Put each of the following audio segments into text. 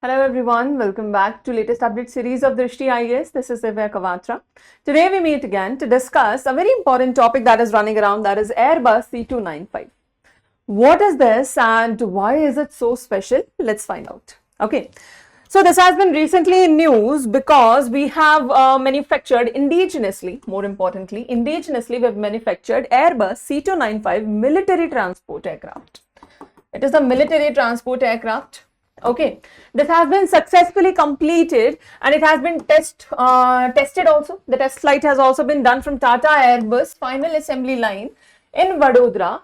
Hello everyone, welcome back to latest update series of Drishti IAS. This is Divya Kavatra. Today we meet again to discuss a very important topic that is running around, that is Airbus C-295. What is this and why is it so special? Let's find out. Okay. So this has been recently in news because we have manufactured indigenously, more importantly, indigenously we have manufactured Airbus C-295 military transport aircraft. It is a military transport aircraft. Okay, this has been successfully completed and it has been tested also. The test flight has also been done from Tata Airbus final assembly line in Vadodara.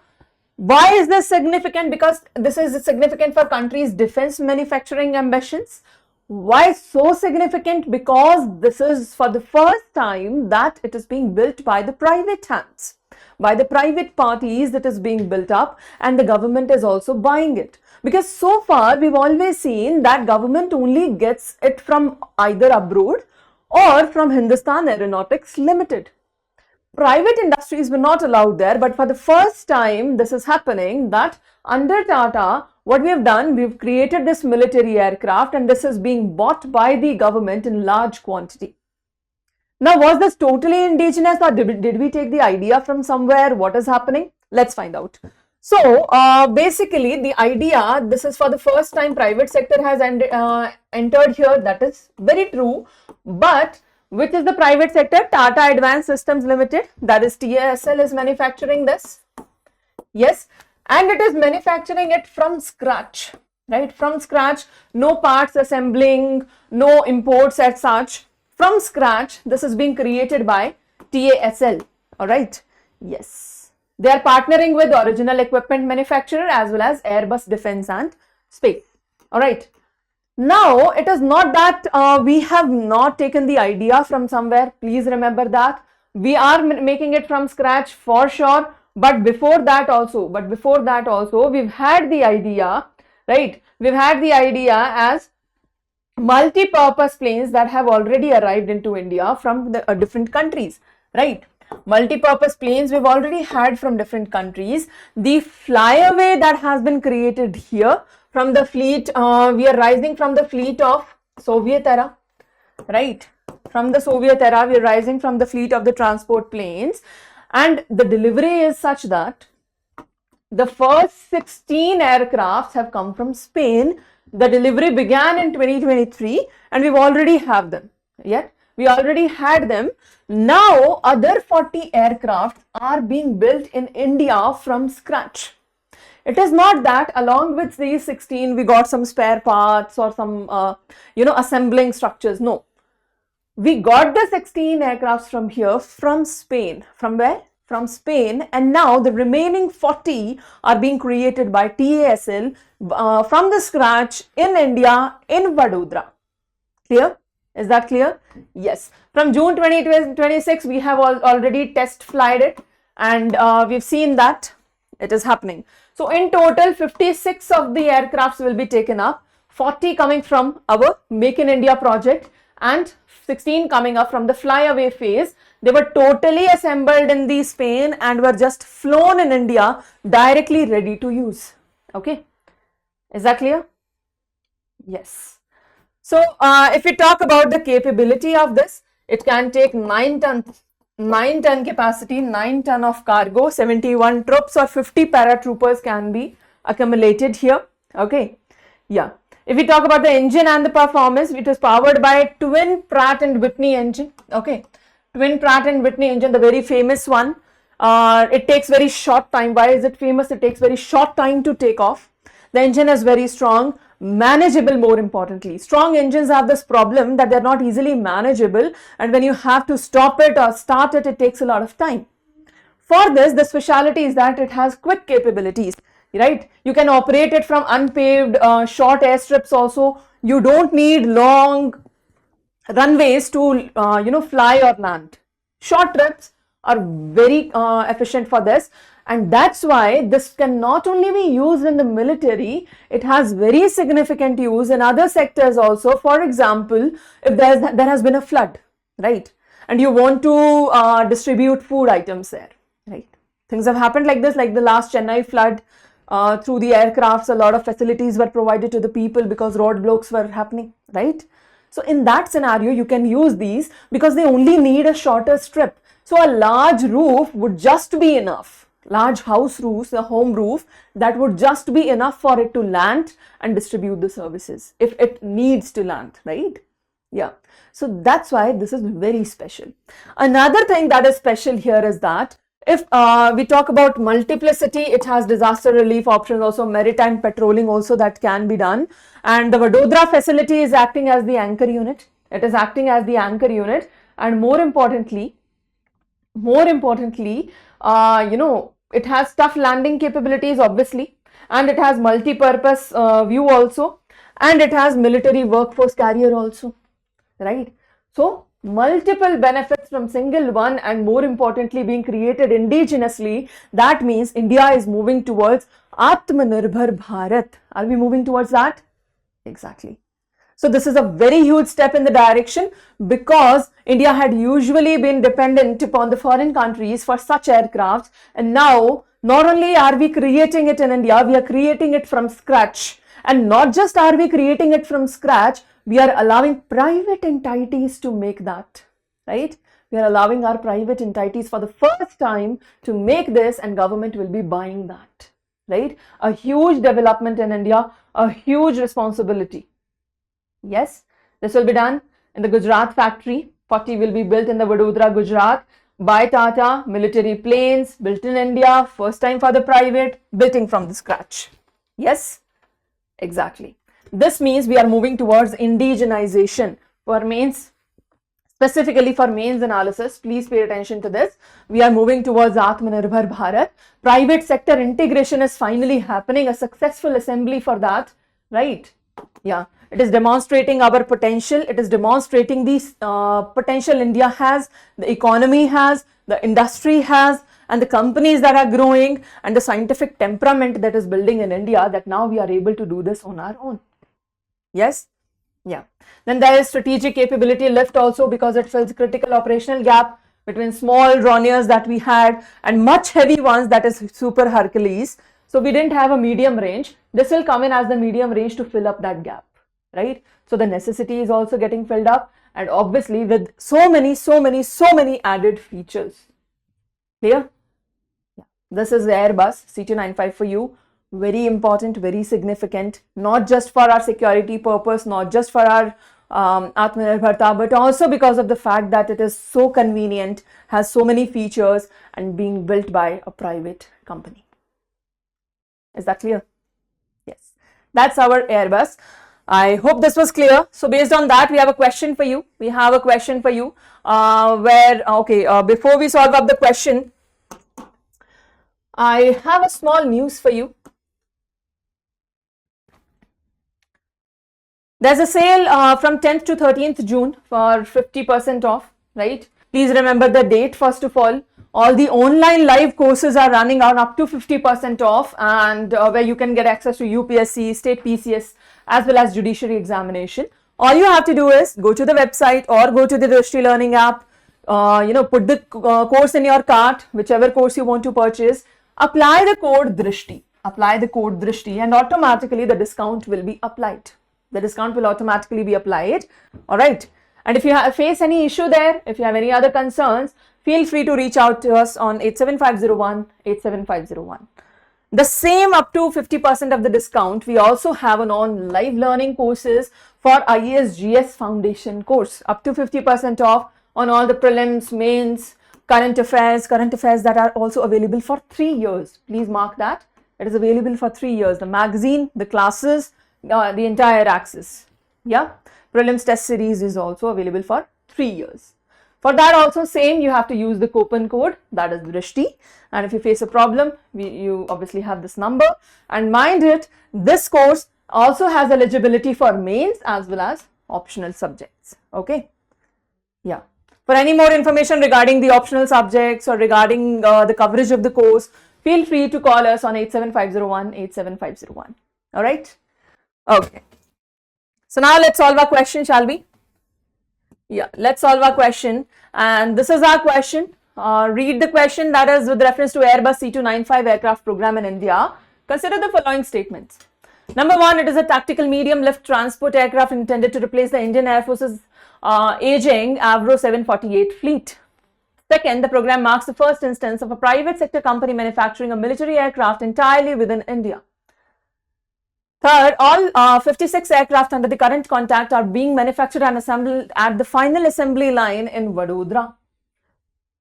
Why is this significant? Because this is significant for country's defense manufacturing ambitions. Why so significant? Because this is for the first time that it is being built by the private hands. By the private parties it is being built up and the government is also buying it. Because so far we've always seen that government only gets it from either abroad or from Hindustan Aeronautics Limited. Private industries were not allowed there, but for the first time this is happening that under Tata, what we have done, we've created this military aircraft and this is being bought by the government in large quantity. Now, was this totally indigenous or did we take the idea from somewhere? What is happening? Let's find out. So, basically the idea, this is for the first time private sector has entered here. That is very true. But which is the private sector? Tata Advanced Systems Limited, that is TASL, is manufacturing this. Yes, and it is manufacturing it from scratch, right? From scratch, no parts assembling, no imports as such. From scratch, this is being created by TASL, alright? Yes. They are partnering with original equipment manufacturer as well as Airbus Defence and Space, alright? Now, it is not that we have not taken the idea from somewhere. Please remember that. We are making it from scratch for sure. But before that also, we've had the idea, right? We've had the idea as multi-purpose planes that have already arrived into India from the different countries, right? Multi-purpose planes we've already had from different countries. The flyaway that has been created here from the fleet, we are rising from the fleet of Soviet era, right? From the Soviet era, we are rising from the fleet of the transport planes, and the delivery is such that the first 16 aircrafts have come from Spain. The delivery began in 2023 and we've already have them. Yet we already had them. Now other 40 aircraft are being built in India from scratch. It is not that along with these 16 we got some spare parts or some assembling structures. No, we got the 16 aircrafts from here, from Spain. From where? From Spain, and now the remaining 40 are being created by TASL from the scratch in India, in Vadodara. Clear? Is that clear? Yes. From June 2026, we have already test flied it, and we've seen that it is happening. So in total, 56 of the aircrafts will be taken up, 40 coming from our Make in India project and 16 coming up from the flyaway phase. They were totally assembled in the Spain and were just flown in India, directly ready to use. Okay, is that clear? Yes. So if we talk about the capability of this, it can take 9 ton capacity, 9 ton of cargo, 71 troops or 50 paratroopers can be accumulated here. Okay, yeah. If we talk about the engine and the performance, it is powered by a twin Pratt and Whitney engine. Okay, twin Pratt and Whitney engine, the very famous one. It takes very short time. Why is it famous? It takes very short time to take off. The engine is very strong, manageable more importantly. Strong engines have this problem that they're not easily manageable, and when you have to stop it or start it, it takes a lot of time. For this, the speciality is that it has quick capabilities. Right, you can operate it from unpaved short airstrips also. You don't need long runways to fly or land. Short trips are very efficient for this, and that's why this can not only be used in the military, it has very significant use in other sectors also. For example, if there has been a flood, right, and you want to distribute food items there, right? Things have happened like this, like the last Chennai flood. through the aircrafts, a lot of facilities were provided to the people because roadblocks were happening, right? So in that scenario, you can use these because they only need a shorter strip. So a large roof would just be enough. Large house roofs, a home roof, that would just be enough for it to land and distribute the services if it needs to land, right? Yeah. So that's why this is very special. Another thing that is special here is that if we talk about multiplicity, it has disaster relief options, also maritime patrolling also that can be done. And the Vadodara facility is acting as the anchor unit. It is acting as the anchor unit, and more importantly, it has tough landing capabilities, obviously, and it has multi-purpose view also, and it has military workforce carrier also, right? So multiple benefits from single one, and more importantly being created indigenously. That means India is moving towards Atmanirbhar Bharat. Are we moving towards that? Exactly. So this is a very huge step in the direction, because India had usually been dependent upon the foreign countries for such aircraft, and now not only are we creating it in India, we are creating it from scratch. And not just are we creating it from scratch, we are allowing private entities to make that, right? We are allowing our private entities for the first time to make this, and government will be buying that, right? A huge development in India, a huge responsibility. Yes, this will be done in the Gujarat factory. 40 will be built in the Vadodara, Gujarat by Tata. Military planes built in India, first time for the private, building from the scratch. Yes, exactly. This means we are moving towards indigenization for mains, specifically for mains analysis. Please pay attention to this. We are moving towards Atmanirbhar Bharat. Private sector integration is finally happening, a successful assembly for that, right? Yeah. It is demonstrating our potential. It is demonstrating the potential India has, the economy has, the industry has, and the companies that are growing, and the scientific temperament that is building in India, that now we are able to do this on our own. Yes? Yeah. Then there is strategic capability lift also, because it fills critical operational gap between small Dorniers that we had and much heavy ones, that is Super Hercules. So we didn't have a medium range. This will come in as the medium range to fill up that gap, right? So the necessity is also getting filled up, and obviously with so many added features. Clear? Yeah. This is the Airbus C-295 for you. Very important, very significant, not just for our security purpose, not just for our Atmanirbharta, but also because of the fact that it is so convenient, has so many features, and being built by a private company. Is that clear? Yes. That's our Airbus. I hope this was clear. So based on that, we have a question for you. Before we solve up the question, I have a small news for you. There's a sale from 10th to 13th June for 50% off, right? Please remember the date first of all. All the online live courses are running on up to 50% off, and where you can get access to UPSC, state PCS, as well as judiciary examination. All you have to do is go to the website or go to the Drishti learning app, put the course in your cart, whichever course you want to purchase, apply the code Drishti, and automatically the discount will be applied. The discount will automatically be applied. All right. And if you face any issue there, if you have any other concerns, feel free to reach out to us on 87501 87501. The same up to 50% of the discount, we also have on live learning courses for IAS GS Foundation course, up to 50% off on all the prelims, mains, current affairs that are also available for 3 years. Please mark that. It is available for 3 years. The magazine, the classes, the entire access. Yeah. Prelims test series is also available for 3 years. For that also same, you have to use the coupon code, that is Drishti. And if you face a problem, you obviously have this number. And mind it, this course also has eligibility for mains as well as optional subjects. Okay. Yeah. For any more information regarding the optional subjects or regarding the coverage of the course, feel free to call us on 87501 87501. All right. Okay. So now let's solve our question, shall we? Yeah, let's solve our question. And this is our question. Read the question, that is with reference to Airbus C-295 aircraft program in India. Consider the following statements. Number one, it is a tactical medium lift transport aircraft intended to replace the Indian Air Force's aging Avro 748 fleet. Second, the program marks the first instance of a private sector company manufacturing a military aircraft entirely within India. Third, all 56 aircraft under the current contract are being manufactured and assembled at the final assembly line in Vadodara.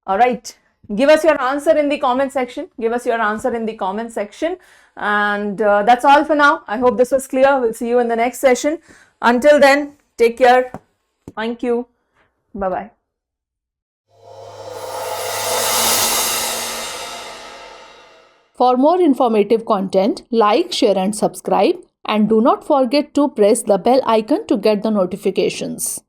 All right. Give us your answer in the comment section. Give us your answer in the comment section. And that's all for now. I hope this was clear. We'll see you in the next session. Until then, take care. Thank you. Bye-bye. For more informative content, like, share and subscribe, and do not forget to press the bell icon to get the notifications.